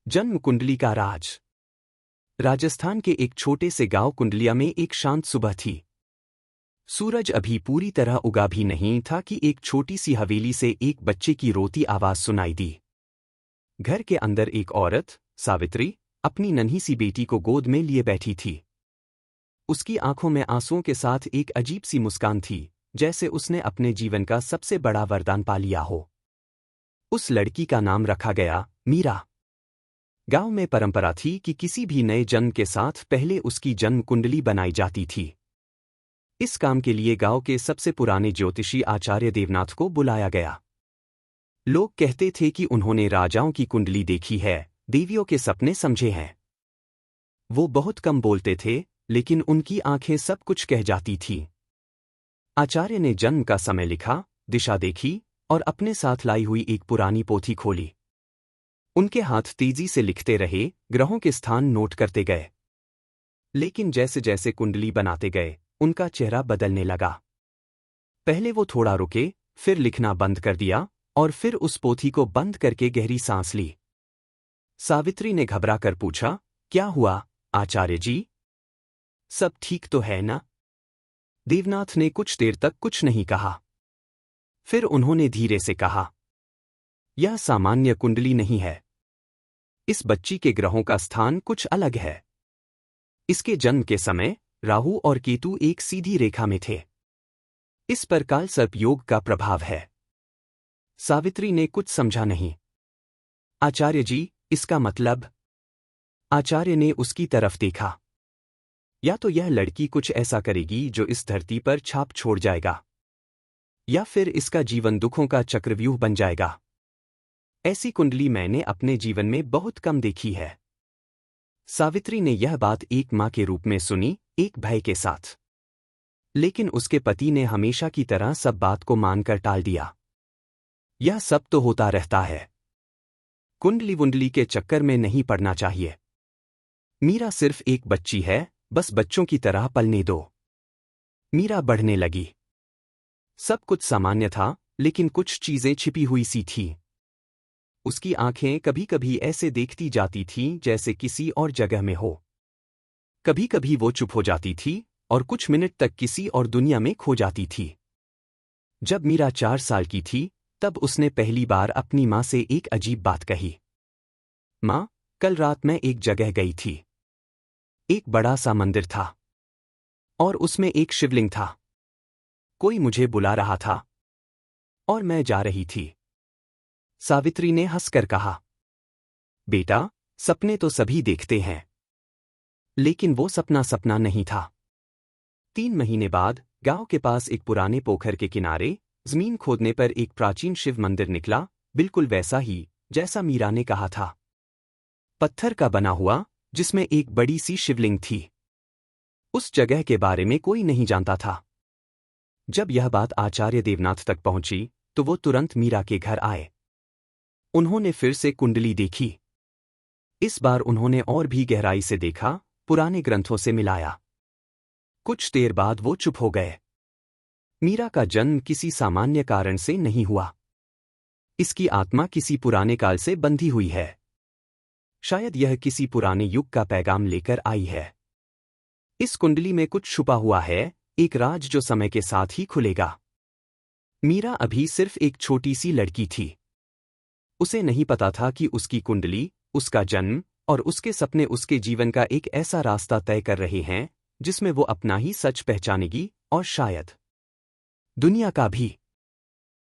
जन्म कुंडली का राज। राजस्थान के एक छोटे से गांव कुंडलिया में एक शांत सुबह थी। सूरज अभी पूरी तरह उगा भी नहीं था कि एक छोटी सी हवेली से एक बच्चे की रोती आवाज सुनाई दी। घर के अंदर एक औरत, सावित्री, अपनी नन्ही सी बेटी को गोद में लिए बैठी थी। उसकी आंखों में आंसुओं के साथ एक अजीब सी मुस्कान थी, जैसे उसने अपने जीवन का सबसे बड़ा वरदान पा लिया हो। उस लड़की का नाम रखा गया मीरा। गांव में परंपरा थी कि किसी भी नए जन्म के साथ पहले उसकी जन्म कुंडली बनाई जाती थी। इस काम के लिए गांव के सबसे पुराने ज्योतिषी आचार्य देवनाथ को बुलाया गया। लोग कहते थे कि उन्होंने राजाओं की कुंडली देखी है, देवियों के सपने समझे हैं। वो बहुत कम बोलते थे, लेकिन उनकी आंखें सब कुछ कह जाती थीं। आचार्य ने जन्म का समय लिखा, दिशा देखी और अपने साथ लाई हुई एक पुरानी पोथी खोली। उनके हाथ तेजी से लिखते रहे, ग्रहों के स्थान नोट करते गए। लेकिन जैसे जैसे कुंडली बनाते गए, उनका चेहरा बदलने लगा। पहले वो थोड़ा रुके, फिर लिखना बंद कर दिया और फिर उस पोथी को बंद करके गहरी सांस ली। सावित्री ने घबरा कर पूछा, क्या हुआ आचार्य जी? सब ठीक तो है ना? देवनाथ ने कुछ देर तक कुछ नहीं कहा। फिर उन्होंने धीरे से कहा, यह सामान्य कुंडली नहीं है। इस बच्ची के ग्रहों का स्थान कुछ अलग है। इसके जन्म के समय राहु और केतु एक सीधी रेखा में थे। इस पर काल सर्प योग का प्रभाव है। सावित्री ने कुछ समझा नहीं। आचार्य जी, इसका मतलब? आचार्य ने उसकी तरफ देखा। या तो यह लड़की कुछ ऐसा करेगी जो इस धरती पर छाप छोड़ जाएगा, या फिर इसका जीवन दुखों का चक्रव्यूह बन जाएगा। ऐसी कुंडली मैंने अपने जीवन में बहुत कम देखी है। सावित्री ने यह बात एक मां के रूप में सुनी, एक भय के साथ। लेकिन उसके पति ने हमेशा की तरह सब बात को मानकर टाल दिया। यह सब तो होता रहता है। कुंडली वुंडली के चक्कर में नहीं पड़ना चाहिए। मीरा सिर्फ एक बच्ची है, बस बच्चों की तरह पलने दो। मीरा बढ़ने लगी। सब कुछ सामान्य था, लेकिन कुछ चीजें छिपी हुई सी थीं। उसकी आंखें कभी कभी ऐसे देखती जाती थीं जैसे किसी और जगह में हो। कभी कभी वो चुप हो जाती थी और कुछ मिनट तक किसी और दुनिया में खो जाती थी। जब मीरा 4 साल की थी, तब उसने पहली बार अपनी मां से एक अजीब बात कही। मां, कल रात मैं एक जगह गई थी। एक बड़ा सा मंदिर था और उसमें एक शिवलिंग था। कोई मुझे बुला रहा था और मैं जा रही थी। सावित्री ने हंसकर कहा, बेटा, सपने तो सभी देखते हैं, लेकिन वो सपना सपना नहीं था। 3 महीने बाद गांव के पास एक पुराने पोखर के किनारे जमीन खोदने पर एक प्राचीन शिव मंदिर निकला, बिल्कुल वैसा ही जैसा मीरा ने कहा था। पत्थर का बना हुआ, जिसमें एक बड़ी सी शिवलिंग थी। उस जगह के बारे में कोई नहीं जानता था। जब यह बात आचार्य देवनाथ तक पहुंची, तो वो तुरंत मीरा के घर आए। उन्होंने फिर से कुंडली देखी। इस बार उन्होंने और भी गहराई से देखा, पुराने ग्रंथों से मिलाया। कुछ देर बाद वो चुप हो गए। मीरा का जन्म किसी सामान्य कारण से नहीं हुआ। इसकी आत्मा किसी पुराने काल से बंधी हुई है। शायद यह किसी पुराने युग का पैगाम लेकर आई है। इस कुंडली में कुछ छुपा हुआ है, एक राज जो समय के साथ ही खुलेगा। मीरा अभी सिर्फ एक छोटी सी लड़की थी। उसे नहीं पता था कि उसकी कुंडली, उसका जन्म और उसके सपने उसके जीवन का एक ऐसा रास्ता तय कर रहे हैं, जिसमें वो अपना ही सच पहचानेगी और शायद दुनिया का भी।